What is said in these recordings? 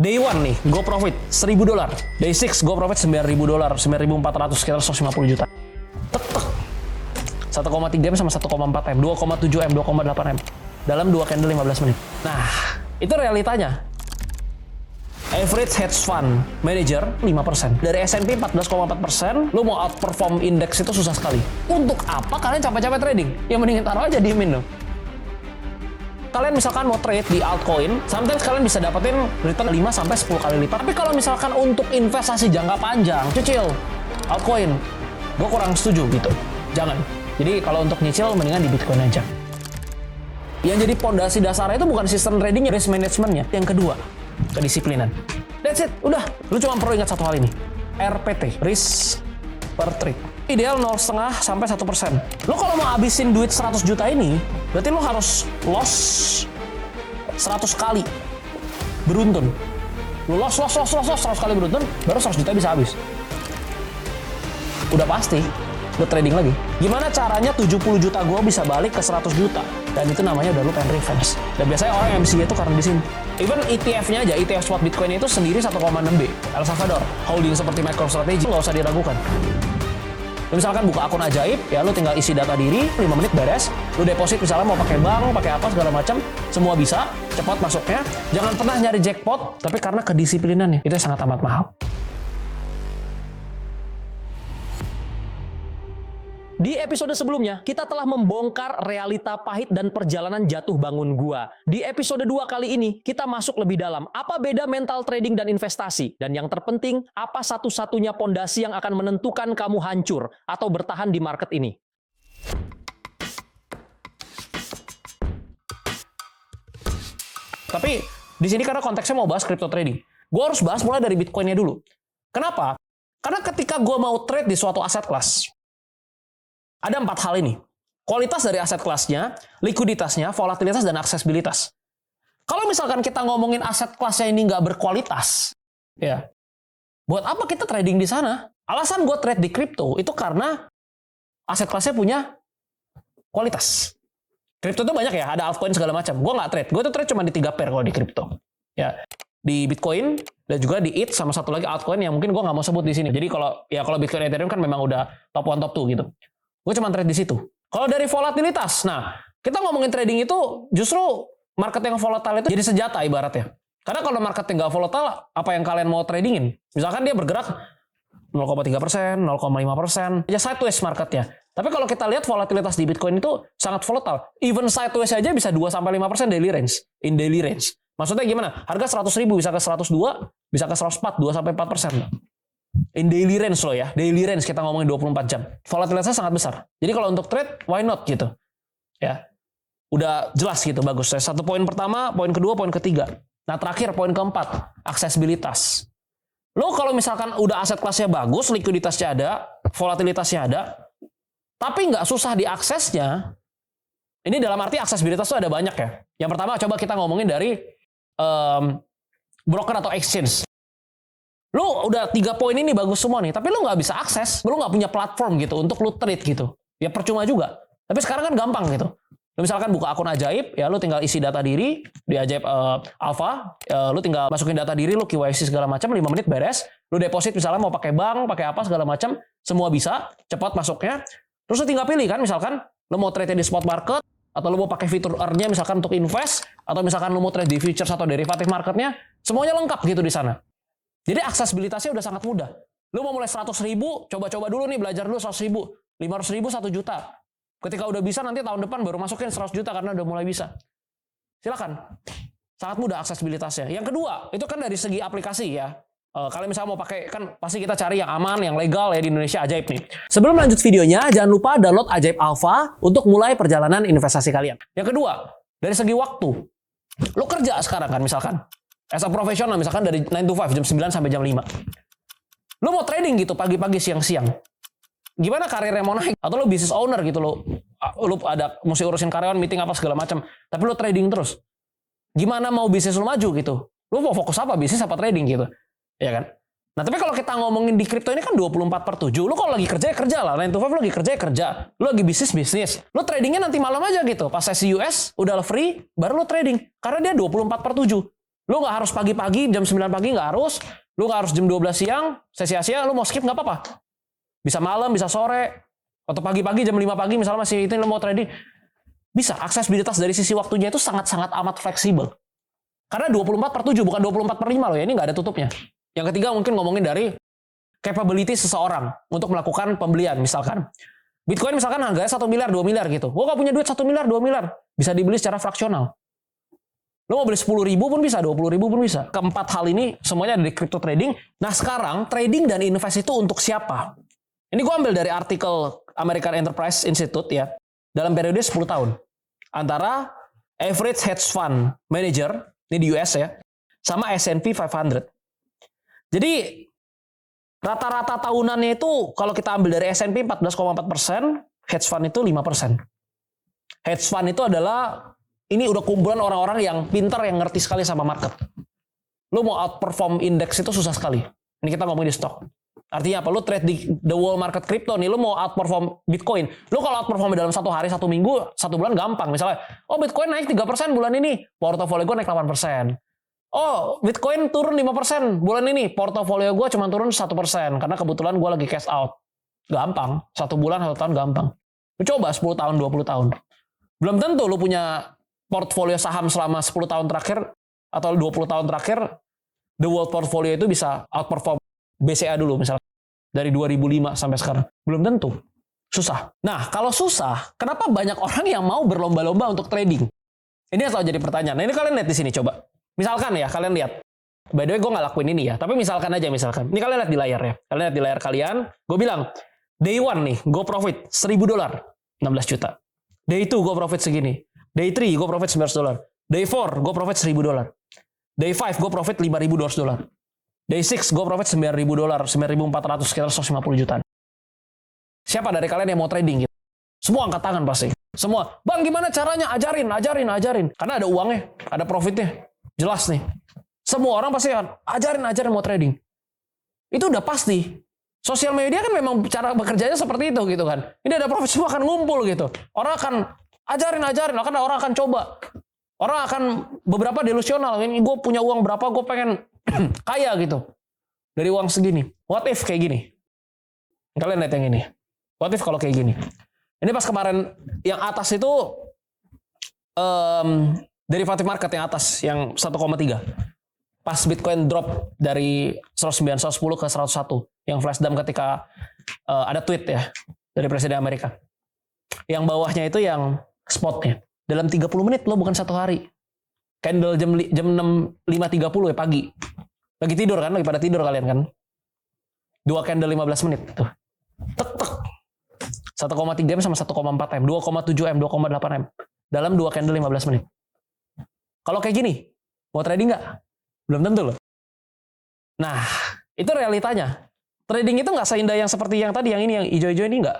Day 1 nih, go profit $1.000. Day 6 go profit $9.000, 9.400 sekitar 150 juta. Tetep 1,3 M sama 1,4 M, 2,7 M, 2,8 M dalam 2 candle 15 menit. Nah, itu realitanya. Average hedge fund manager 5%. Dari S&P 14,4%, lu mau outperform index itu susah sekali. Untuk apa kalian capek-capek trading? Ya mendingin taruh aja diemin dong. Kalian misalkan mau trade di altcoin, sometimes kalian bisa dapetin return 5-10 kali lipat. Tapi kalau misalkan untuk investasi jangka panjang, cicil, altcoin, gue kurang setuju gitu. Jangan. Jadi kalau untuk nyicil, mendingan di Bitcoin aja. Yang jadi pondasi dasarnya itu bukan sistem tradingnya, risk managementnya. Yang kedua, kedisiplinan. That's it, udah. Lu cuma perlu ingat satu hal ini. RPT, risk per trade. Ideal 0,5 sampai 1%. Lo kalau mau habisin duit 100 juta ini, berarti lo harus loss 100 kali beruntun. Lo loss 100 kali beruntun, baru 100 juta bisa habis. Udah pasti, lo trading lagi. Gimana caranya 70 juta gue bisa balik ke 100 juta? Dan itu namanya udah lo pengen revenge. Dan biasanya orang MCA itu karena di sini. Even ETF-nya aja, ETF spot Bitcoin itu sendiri 1,6 B. El Salvador, holding seperti MicroStrategy, nggak usah diragukan. Lu misalkan buka akun ajaib, ya lu tinggal isi data diri, 5 menit beres. Lu deposit misalnya mau pakai bank, pakai apa segala macam, semua bisa, cepat masuknya. Jangan pernah nyari jackpot, tapi karena kedisiplinannya, itu sangat amat mahal. Di episode sebelumnya, kita telah membongkar realita pahit dan perjalanan jatuh bangun gua. Di episode 2 kali ini, kita masuk lebih dalam. Apa beda mental trading dan investasi? Dan yang terpenting, apa satu-satunya pondasi yang akan menentukan kamu hancur atau bertahan di market ini? Tapi, di sini karena konteksnya mau bahas crypto trading. Gua harus bahas mulai dari Bitcoin-nya dulu. Kenapa? Karena ketika gua mau trade di suatu aset kelas, ada 4 hal ini. Kualitas dari aset kelasnya, likuiditasnya, volatilitas, dan aksesibilitas. Kalau misalkan kita ngomongin aset kelasnya ini nggak berkualitas, ya, buat apa kita trading di sana? Alasan gue trade di kripto itu karena aset kelasnya punya kualitas. Kripto itu banyak ya, ada altcoin segala macam. Gue nggak trade. Gue tuh trade cuma di 3 pair kalau di kripto. Ya, di Bitcoin dan juga di ETH sama satu lagi altcoin yang mungkin gue nggak mau sebut di sini. Jadi kalau Bitcoin Ethereum kan memang udah top 1 top 2 gitu. Gue cuma trade di situ. Kalau dari volatilitas, nah kita ngomongin trading itu justru market yang volatile itu jadi senjata ibaratnya. Karena kalau market yang nggak volatile, apa yang kalian mau tradingin? Misalkan dia bergerak 0,3%, 0,5%, ya sideways marketnya. Tapi kalau kita lihat volatilitas di Bitcoin itu sangat volatile. Even sideways aja bisa 2-5% daily range. In daily range. Maksudnya gimana? Harga 100.000 bisa ke 102, bisa ke 104, 2-4%. In daily range loh ya. Daily range kita ngomongin 24 jam. Volatilitasnya sangat besar. Jadi kalau untuk trade, why not gitu. Ya. Udah jelas gitu, bagus. Satu poin pertama, poin kedua, poin ketiga. Nah terakhir, poin keempat. Aksesibilitas. Lo kalau misalkan udah aset kelasnya bagus, likuiditasnya ada, volatilitasnya ada, tapi nggak susah diaksesnya, ini dalam arti aksesibilitas itu ada banyak ya. Yang pertama coba kita ngomongin dari broker atau exchange. Lu udah 3 poin ini bagus semua nih, tapi lu nggak bisa akses, lu nggak punya platform gitu untuk lu trade gitu. Ya percuma juga. Tapi sekarang kan gampang gitu. Lu misalkan buka akun ajaib, ya lu tinggal isi data diri di ajaib alpha, lu tinggal masukin data diri, lu KYC segala macam, 5 menit beres. Lu deposit misalnya mau pakai bank, pakai apa segala macam, semua bisa, cepat masuknya. Terus lu tinggal pilih kan, misalkan lu mau trade di spot market, atau lu mau pakai fitur earn-nya misalkan untuk invest, atau misalkan lu mau trade di futures atau derivatif marketnya, semuanya lengkap gitu di sana. Jadi aksesibilitasnya udah sangat mudah. Lu mau mulai 100.000, coba-coba dulu nih, belajar dulu 100.000, 500.000, 1 juta. Ketika udah bisa, nanti tahun depan baru masukin 100 juta karena udah mulai bisa. Silakan. Sangat mudah aksesibilitasnya. Yang kedua, itu kan dari segi aplikasi ya. Kalian misalnya mau pakai, kan pasti kita cari yang aman, yang legal ya di Indonesia, Ajaib nih. Sebelum lanjut videonya, jangan lupa download Ajaib Alpha untuk mulai perjalanan investasi kalian. Yang kedua, dari segi waktu. Lu kerja sekarang kan misalkan. As a profesional misalkan dari 9 to 5, jam 9 sampai jam 5. Lu mau trading gitu pagi-pagi siang-siang. Gimana karirnya mau naik? Atau lu business owner gitu lu ada mesti urusin karyawan, meeting apa segala macam. Tapi lu trading terus. Gimana mau bisnis lu maju gitu? Lu mau fokus apa? Bisnis apa trading gitu? Ya kan? Nah, tapi kalau kita ngomongin di kripto ini kan 24/7. Lu kalau lagi kerja ya kerja lah. 9 to 5 lu lagi kerja ya kerja. Lu lagi bisnis. Lu tradingnya nanti malam aja gitu. Pas sesi US udah free, baru lu trading. Karena dia 24/7. Lu nggak harus pagi-pagi, jam 9 pagi nggak harus. Lu nggak harus jam 12 siang, sia-sia, lu mau skip nggak apa-apa. Bisa malam, bisa sore, atau pagi-pagi jam 5 pagi misalnya masih itu lu mau trading. Bisa, aksesibilitas dari sisi waktunya itu sangat-sangat amat fleksibel. Karena 24/7, bukan 24/5 loh ya, ini nggak ada tutupnya. Yang ketiga mungkin ngomongin dari capability seseorang untuk melakukan pembelian, misalkan. Bitcoin misalkan harganya 1 miliar, 2 miliar gitu. Gua nggak punya duit 1 miliar, 2 miliar. Bisa dibeli secara fraksional. Lo mau beli 10.000 pun bisa, 20.000 pun bisa. Keempat hal ini semuanya ada di crypto trading. Nah sekarang trading dan invest itu untuk siapa? Ini gue ambil dari artikel American Enterprise Institute ya. Dalam periode 10 tahun. Antara average hedge fund manager, ini di US ya, sama S&P 500. Jadi rata-rata tahunannya itu kalau kita ambil dari S&P 14,4%, hedge fund itu 5%. Hedge fund itu adalah ini udah kumpulan orang-orang yang pintar, yang ngerti sekali sama market. Lu mau outperform indeks itu susah sekali. Ini kita ngomongin di stok. Artinya apa? Lu trade di the world market crypto nih, lu mau outperform Bitcoin. Lu kalau outperform dalam 1 hari, 1 minggu, 1 bulan gampang. Misalnya, oh Bitcoin naik 3% bulan ini, portofolio gue naik 8%. Oh, Bitcoin turun 5% bulan ini, portofolio gue cuma turun 1%. Karena kebetulan gue lagi cash out. Gampang. 1 bulan, 1 tahun gampang. Lu coba 10 tahun, 20 tahun. Belum tentu lu punya portfolio saham selama 10 tahun terakhir atau 20 tahun terakhir, the world portfolio itu bisa outperform BCA dulu misalnya. Dari 2005 sampai sekarang. Belum tentu. Susah. Nah, kalau susah, kenapa banyak orang yang mau berlomba-lomba untuk trading? Ini yang selalu jadi pertanyaan. Nah, ini kalian lihat di sini coba. Misalkan ya, kalian lihat. By the way, gue nggak lakuin ini ya. Tapi misalkan aja, misalkan. Ini kalian lihat di layar ya. Kalian lihat di layar kalian. Gue bilang, day 1 nih, gue profit $1.000. 16 juta. Day 2, gue profit segini. Day 3, gue profit $900. Day 4, gue profit $1.000. Day 5, gue profit $5.200. Day 6, gue profit $9.000. 9.400, sekitar 150 juta. Siapa dari kalian yang mau trading gitu? Semua angkat tangan pasti. Semua. Bang, gimana caranya? Ajarin. Karena ada uangnya, ada profitnya. Jelas nih. Semua orang pasti ajarin mau trading. Itu udah pasti. Sosial media kan memang cara bekerjanya seperti itu gitu kan. Ini ada profit, semua akan ngumpul gitu. Orang akan ajarin, orang akan coba. Orang akan beberapa delusional. Ini gue punya uang berapa, gue pengen kaya gitu. Dari uang segini. What if kayak gini? Kalian lihat yang ini. What if kalau kayak gini? Ini pas kemarin yang atas itu derivative market yang atas, yang 1,3. Pas Bitcoin drop dari 109, 110 ke 101. Yang flash dump ketika ada tweet ya dari Presiden Amerika. Yang bawahnya itu yang spotnya. Dalam 30 menit loh, bukan 1 hari. Candle jam 5.30 ya pagi. Lagi tidur kan, lagi pada tidur kalian kan. 2 candle 15 menit tuh. Tek. 1,3 M sama 1,4 M, 2,7 M, 2,8 M. Dalam 2 candle 15 menit. Kalau kayak gini, mau trading nggak? Belum tentu loh. Nah, itu realitanya. Trading itu nggak seindah yang seperti yang tadi, yang ini, yang hijau-hijau ini nggak.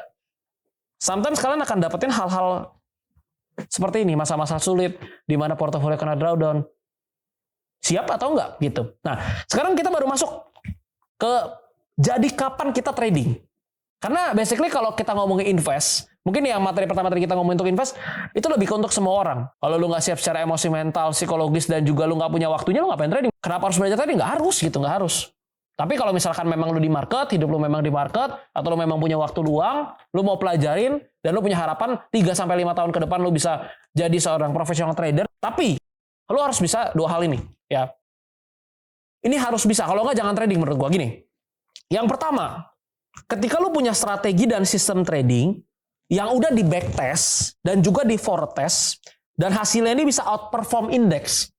Sometimes kalian akan dapetin hal-hal seperti ini, masa-masa sulit, di mana portofolio kena drawdown. Siap atau enggak? Gitu. Nah, sekarang kita baru masuk ke jadi kapan kita trading. Karena basically kalau kita ngomongin invest, mungkin yang materi pertama tadi kita ngomongin untuk invest, itu lebih ke untuk semua orang. Kalau lu nggak siap secara emosi, mental, psikologis, dan juga lu nggak punya waktunya, lu ngapain trading? Kenapa harus belajar trading? Nggak harus gitu, nggak harus. Tapi kalau misalkan memang lu di market, hidup lu memang di market, atau lu memang punya waktu luang, lu mau pelajarin, dan lu punya harapan 3-5 tahun ke depan lu bisa jadi seorang profesional trader, tapi lu harus bisa 2 hal ini. Ya. Ini harus bisa, kalau nggak jangan trading menurut gua. Gini, yang pertama, ketika lu punya strategi dan sistem trading yang udah di backtest dan juga di forward test, dan hasilnya ini bisa outperform indeks.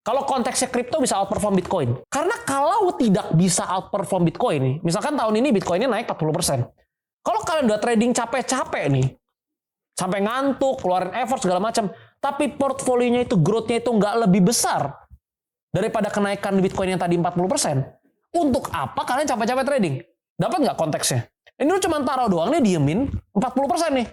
Kalau konteksnya kripto bisa outperform Bitcoin. Karena kalau tidak bisa outperform Bitcoin nih, misalkan tahun ini Bitcoinnya naik 40%. Kalau kalian udah trading capek-capek nih, sampai ngantuk, keluarin effort segala macam, tapi portfolionya itu growth-nya itu nggak lebih besar daripada kenaikan Bitcoin yang tadi 40%, untuk apa kalian capek-capek trading? Dapat nggak konteksnya? Ini lu cuma taruh doang nih, diemin 40% nih.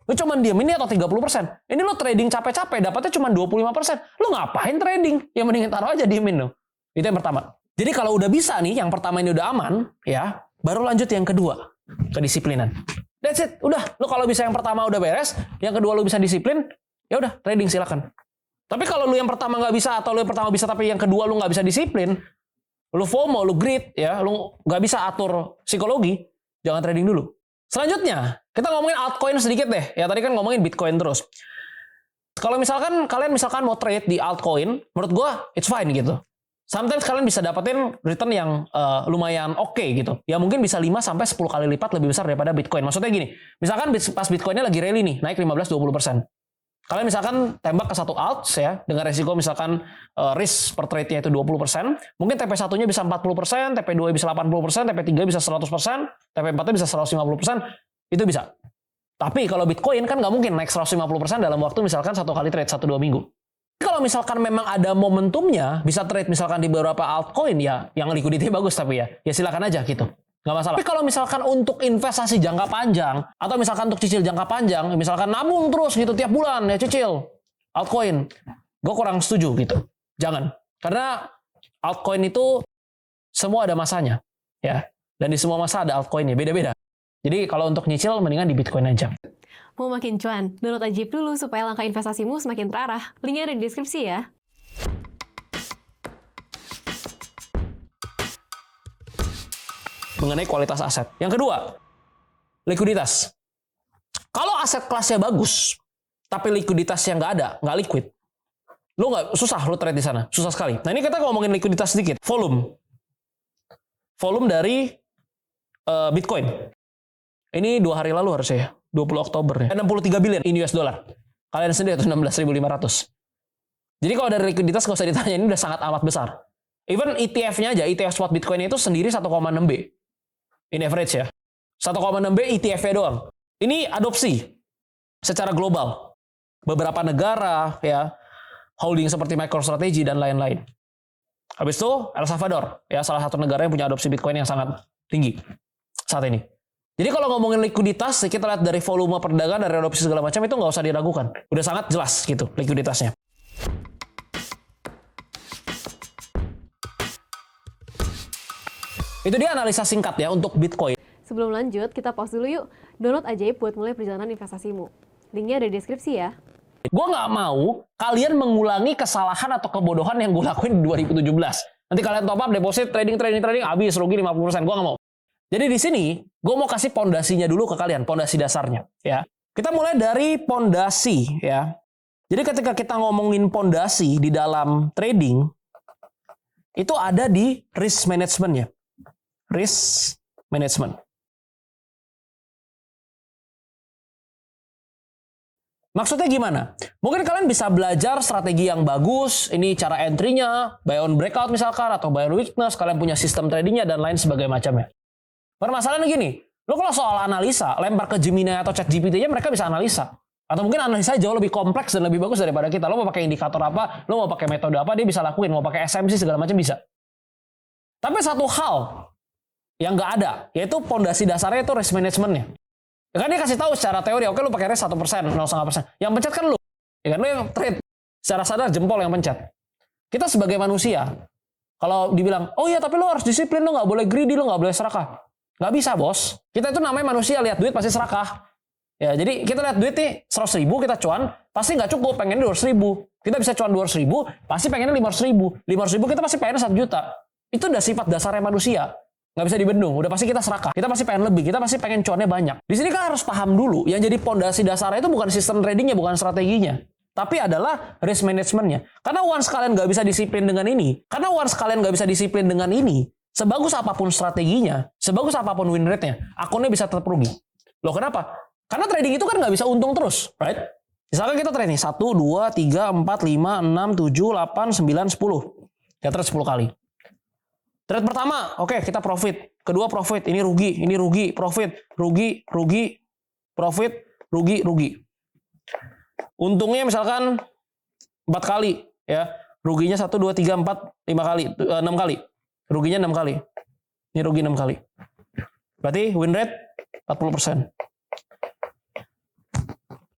Lu cuma diemin nih atau 30%. Ini lu trading capek-capek, dapatnya cuma 25%. Lu ngapain trading? Yang mendingan taruh aja, diemin lu. Itu yang pertama. Jadi kalau udah bisa nih, yang pertama ini udah aman, ya, baru lanjut yang kedua, kedisiplinan. That's it. Udah, lu kalau bisa yang pertama udah beres, yang kedua lu bisa disiplin, ya udah, trading silakan. Tapi kalau lu yang pertama nggak bisa, atau lu yang pertama bisa tapi yang kedua lu nggak bisa disiplin, lu FOMO, lu greed, ya, lu nggak bisa atur psikologi, jangan trading dulu. Selanjutnya, kita ngomongin altcoin sedikit deh. Ya tadi kan ngomongin Bitcoin terus. Kalau misalkan kalian mau trade di altcoin, menurut gua it's fine gitu. Sometimes kalian bisa dapetin return yang lumayan oke gitu. Ya mungkin bisa 5-10 kali lipat lebih besar daripada Bitcoin. Maksudnya gini, misalkan pas Bitcoinnya lagi rally nih, naik 15-20%. Kalian misalkan tembak ke satu alt ya, dengan resiko misalkan risk per trade-nya itu 20%, mungkin TP1-nya bisa 40%, TP2 bisa 80%, TP3 bisa 100%, TP4-nya bisa 150%, itu bisa. Tapi kalau Bitcoin kan nggak mungkin naik 150% dalam waktu misalkan satu kali trade 1-2 minggu. Kalau misalkan memang ada momentumnya, bisa trade misalkan di beberapa altcoin ya, yang liquidity bagus tapi ya silakan aja gitu. Nggak masalah. Tapi kalau misalkan untuk investasi jangka panjang, atau misalkan untuk cicil jangka panjang, misalkan nabung terus gitu tiap bulan ya cicil altcoin, gue kurang setuju gitu. Jangan. Karena altcoin itu semua ada masanya. Ya. Dan di semua masa ada altcoinnya, beda-beda. Jadi kalau untuk nyicil, mendingan di Bitcoin aja. Mau makin cuan? Download Ajib dulu supaya langkah investasimu semakin terarah. Linknya ada di deskripsi ya. Mengenai kualitas aset. Yang kedua, likuiditas. Kalau aset kelasnya bagus, tapi likuiditasnya nggak liquid, lo nggak susah lo trade di sana, susah sekali. Nah ini kita ngomongin likuiditas sedikit, volume dari Bitcoin. Ini 2 hari lalu harusnya ya, 20 Oktober ya, 63 billion in US dollar. Kalian sendiri itu 16.500. Jadi kalau dari likuiditas nggak usah ditanya, ini udah sangat amat besar. Even ETF-nya aja, ETF spot Bitcoin itu sendiri 1,6 B. In average ya. 1,6 B ETF-nya doang. Ini adopsi secara global. Beberapa negara ya, holding seperti MicroStrategy dan lain-lain. Habis itu El Salvador, ya salah satu negara yang punya adopsi Bitcoin yang sangat tinggi saat ini. Jadi kalau ngomongin likuiditas, kita lihat dari volume perdagangan, dari adopsi segala macam, itu nggak usah diragukan. Udah sangat jelas gitu likuiditasnya. Itu dia analisa singkat ya untuk Bitcoin. Sebelum lanjut, kita pause dulu yuk. Download Ajaib buat mulai perjalanan investasimu. Linknya ada di deskripsi ya. Gue nggak mau kalian mengulangi kesalahan atau kebodohan yang gue lakuin di 2017. Nanti kalian top up, deposit, trading, habis rugi 50%. Gue nggak mau. Jadi di sini, gue mau kasih pondasinya dulu ke kalian, pondasi dasarnya. Ya, kita mulai dari pondasi ya. Jadi ketika kita ngomongin pondasi di dalam trading, itu ada di risk management-nya. Risk management. Maksudnya gimana? Mungkin kalian bisa belajar strategi yang bagus, ini cara entry-nya, buy on breakout misalkan, atau buy on weakness, kalian punya sistem tradingnya, dan lain sebagainya macamnya. Permasalahannya gini, lo kalau soal analisa, lempar ke Gemini atau ChatGPT-nya, mereka bisa analisa. Atau mungkin analisa jauh lebih kompleks dan lebih bagus daripada kita. Lo mau pakai indikator apa, lo mau pakai metode apa, dia bisa lakuin, mau pakai SMC segala macam bisa. Tapi satu hal yang nggak ada, yaitu pondasi dasarnya itu risk management-nya. Ya kan dia kasih tahu secara teori, oke lu pakai risk 1%, 0,5%. Yang pencet kan lu. Ya kan lu yang trade. Secara sadar jempol yang pencet. Kita sebagai manusia, kalau dibilang, oh iya tapi lu harus disiplin, lu nggak boleh greedy, lu nggak boleh serakah. Nggak bisa bos. Kita itu namanya manusia, lihat duit pasti serakah. Ya jadi kita lihat duit nih 100.000 kita cuan, pasti nggak cukup, pengennya 200.000. Kita bisa cuan 200.000, pasti pengennya 500.000. 500.000 kita pasti pengennya 1 juta. Itu udah sifat dasarnya manusia. Nggak bisa dibendung, udah pasti kita serakah. Kita pasti pengen lebih, kita pasti pengen cuannya banyak. Di sini kan harus paham dulu, yang jadi pondasi dasarnya itu bukan sistem tradingnya, bukan strateginya. Tapi adalah risk managementnya. Karena once kalian nggak bisa disiplin dengan ini, sebagus apapun strateginya, sebagus apapun win rate-nya, akunnya bisa tetap rugi. Loh kenapa? Karena trading itu kan nggak bisa untung terus, right? Misalkan kita trade nih, 1, 2, 3, 4, 5, 6, 7, 8, 9, 10. Ya trade 10 kali. Trade pertama, oke, kita profit. Kedua profit, ini rugi, profit, rugi, profit, rugi. Untungnya misalkan 4 kali, ya. Ruginya 1, 2, 3, 4, 5 kali, 6 kali. Ruginya 6 kali. Ini rugi 6 kali. Berarti win rate 40%.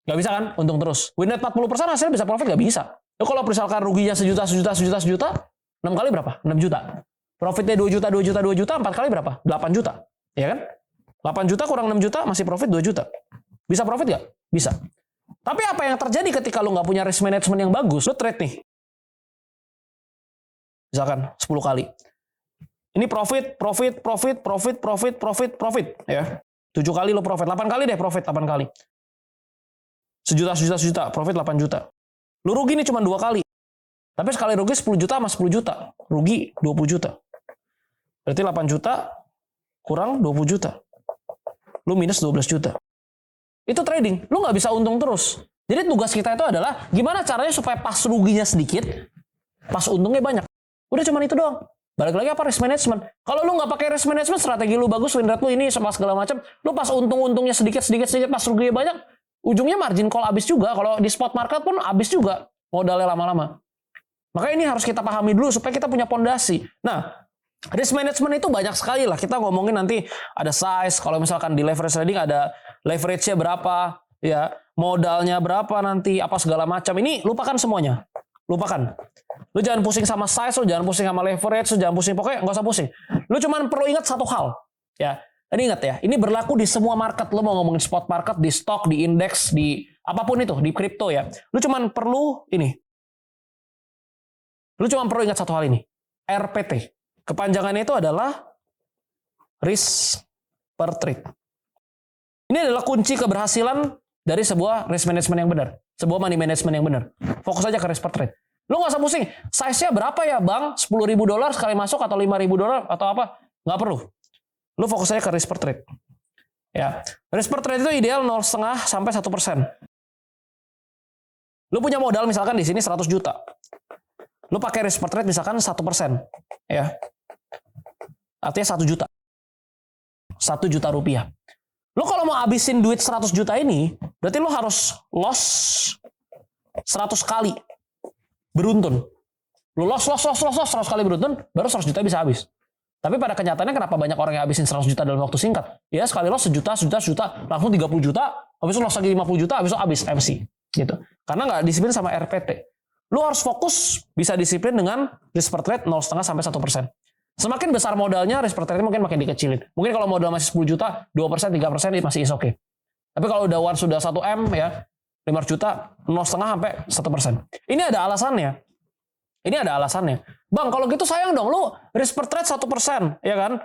Nggak bisa kan? Untung terus. Win rate 40% hasilnya bisa profit? Nggak bisa. Nah, kalau misalkan ruginya sejuta, 6 kali berapa? 6 juta. Profitnya 2 juta, 4 kali berapa? 8 juta. Ya kan? 8 juta kurang 6 juta masih profit 2 juta. Bisa profit nggak? Bisa. Tapi apa yang terjadi ketika lu nggak punya risk management yang bagus? Lu trade nih. Misalkan 10 kali. Ini profit ya. 7 kali lu profit, 8 kali deh profit, 8 kali. Sejuta, profit 8 juta. Lu rugi nih cuma 2 kali. Tapi sekali rugi 10 juta sama 10 juta. Rugi 20 juta. Berarti 8 juta kurang 20 juta. Lu minus 12 juta. Itu trading. Lu nggak bisa untung terus. Jadi tugas kita itu adalah gimana caranya supaya pas ruginya sedikit, pas untungnya banyak. Udah cuma itu doang. Balik lagi apa risk management. Kalau lu nggak pakai risk management, strategi lu bagus, win rate lu ini sama segala macam, lu pas untung-untungnya sedikit, pas ruginya banyak, ujungnya margin call habis juga. Kalau di spot market pun habis juga modalnya lama-lama. Maka ini harus kita pahami dulu supaya kita punya pondasi. Nah, risk management itu banyak sekali lah. Kita ngomongin nanti ada size, kalau misalkan di leverage trading ada leverage-nya berapa, ya, modalnya berapa nanti, apa segala macam. Ini lupakan semuanya. Lupakan. Lu jangan pusing sama size, lu jangan pusing sama leverage, lu jangan pusing, pokoknya nggak usah pusing. Lu cuman perlu ingat satu hal, ya. Ini ingat ya, ini berlaku di semua market. Lu mau ngomongin spot market, di stock, di indeks, di apapun itu, di crypto ya. Lu cuman perlu ini. Lu cuman perlu ingat satu hal ini. RPT. Kepanjangannya itu adalah risk per trade. Ini adalah kunci keberhasilan dari sebuah risk management yang benar. Sebuah money management yang benar. Fokus aja ke risk per trade. Lu nggak usah pusing. Size-nya berapa ya bang? $10.000 sekali masuk atau $5.000 atau apa? Nggak perlu. Lu fokus aja ke risk per trade. Ya, risk per trade itu ideal 0,5 sampai 1%. Lu punya modal misalkan di sini 100 juta. Lu pakai risk per trade misalkan 1%. Ya. Artinya 1 juta. 1 juta rupiah. Lu kalau mau habisin duit 100 juta ini, berarti lu harus loss 100 kali beruntun. Lu loss 100 kali beruntun, baru 100 juta bisa habis. Tapi pada kenyataannya kenapa banyak orang yang habisin 100 juta dalam waktu singkat? Ya sekali loss sejuta, langsung 30 juta, habis itu loss lagi 50 juta, habis itu habis MC. Gitu. Karena nggak disiplin sama RPT. Lu harus fokus bisa disiplin dengan risk per trade 0,5 sampai 1%. Semakin besar modalnya, risk per trade mungkin makin dikecilin. Mungkin kalau modal masih 10 juta, 2%, 3% masih is okay. Tapi kalau udah sudah 1M ya, 5 juta, 0,5 sampai 1%. Ini ada alasannya. Bang, kalau gitu sayang dong, lu risk per trade 1%, ya kan?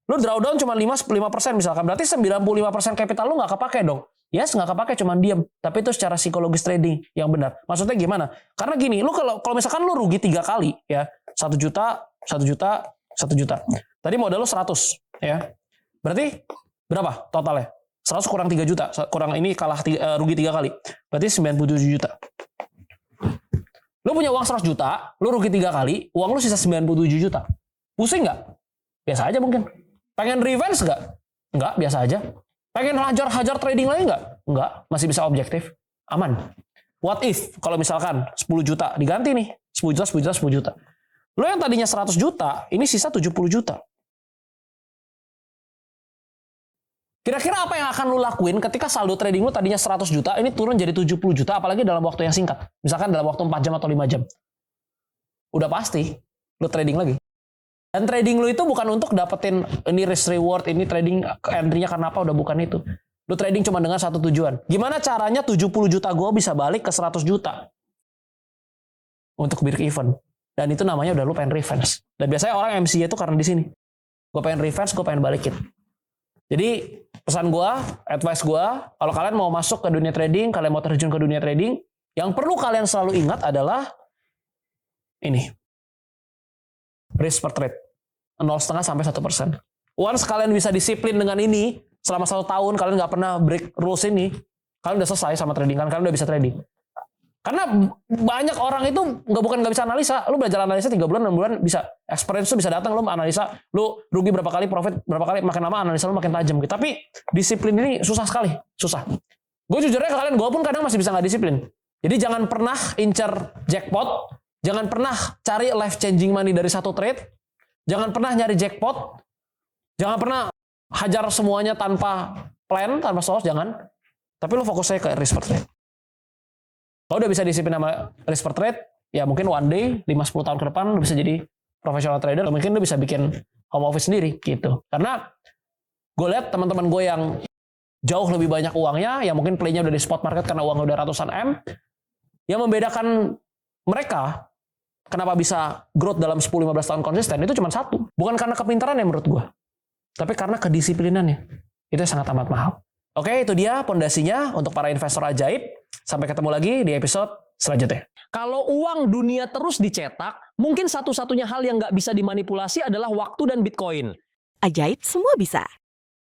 Lu drawdown cuma 5% misalkan, berarti 95% capital lu nggak kepake dong. Yes, nggak kepake, cuma diam. Tapi itu secara psikologis trading yang benar. Maksudnya gimana? Karena gini, lu kalau misalkan lu rugi 3 kali, ya, 1 juta, 1 juta, 1 juta. Tadi modal lu 100, ya. Berarti berapa totalnya? 100 kurang 3 juta. Kurang ini rugi 3 kali. Berarti 97 juta. Lu punya uang 100 juta, lu rugi 3 kali, uang lu sisa 97 juta. Pusing nggak? Biasa aja mungkin. Pengen revenge nggak? Nggak, biasa aja. Pengen hajar trading lagi nggak? Nggak, masih bisa objektif. Aman. What if, kalau misalkan 10 juta diganti nih, 10 juta, 10 juta, 10 juta. Lo yang tadinya 100 juta, ini sisa 70 juta. Kira-kira apa yang akan lo lakuin ketika saldo trading lo tadinya 100 juta, ini turun jadi 70 juta, apalagi dalam waktu yang singkat. Misalkan dalam waktu 4 jam atau 5 jam. Udah pasti, lo trading lagi. Dan trading lo itu bukan untuk dapetin ini risk reward, ini trading entry-nya karena apa, udah bukan itu. Lo trading cuma dengan satu tujuan. Gimana caranya 70 juta gue bisa balik ke 100 juta? Untuk break even. Dan itu namanya udah lu pengen revenge. Dan biasanya orang MC itu karena di sini. Gue pengen revenge, gue pengen balikin. Jadi pesan gue, advice gue, kalau kalian mau masuk ke dunia trading, kalian mau terjun ke dunia trading, yang perlu kalian selalu ingat adalah ini. Risk per trade. 0,5 sampai 1%. Once kalian bisa disiplin dengan ini, selama 1 tahun kalian nggak pernah break rules ini, kalian udah selesai sama trading, kalian udah bisa trading. Karena banyak orang itu nggak bisa analisa. Lu belajar analisa 3 bulan, 6 bulan bisa. Experience tuh bisa datang, lu analisa. Lu rugi berapa kali, profit berapa kali, makin lama analisa lu makin tajam. Gitu. Tapi disiplin ini susah sekali. Susah. Gue jujurnya ke kalian, gue pun kadang masih bisa nggak disiplin. Jadi jangan pernah incer jackpot. Jangan pernah cari life changing money dari satu trade. Jangan pernah nyari jackpot. Jangan pernah hajar semuanya tanpa plan, tanpa source, jangan. Tapi lu fokusnya ke risk per trade. Kalau udah bisa disiplin sama risk per trade, ya mungkin one day, 5-10 tahun ke depan, lu bisa jadi professional trader, mungkin lu bisa bikin home office sendiri, gitu. Karena gue lihat teman-teman gue yang jauh lebih banyak uangnya, yang mungkin play-nya udah di spot market karena uangnya udah ratusan M. Yang membedakan mereka kenapa bisa growth dalam 10-15 tahun konsisten itu cuma satu. Bukan karena kepintaran ya menurut gue, tapi karena kedisiplinannya. Itu sangat amat mahal. Oke, itu dia pondasinya untuk para investor ajaib. Sampai ketemu lagi di episode selanjutnya. Kalau uang dunia terus dicetak, mungkin satu-satunya hal yang nggak bisa dimanipulasi adalah waktu dan Bitcoin. Ajaib semua bisa.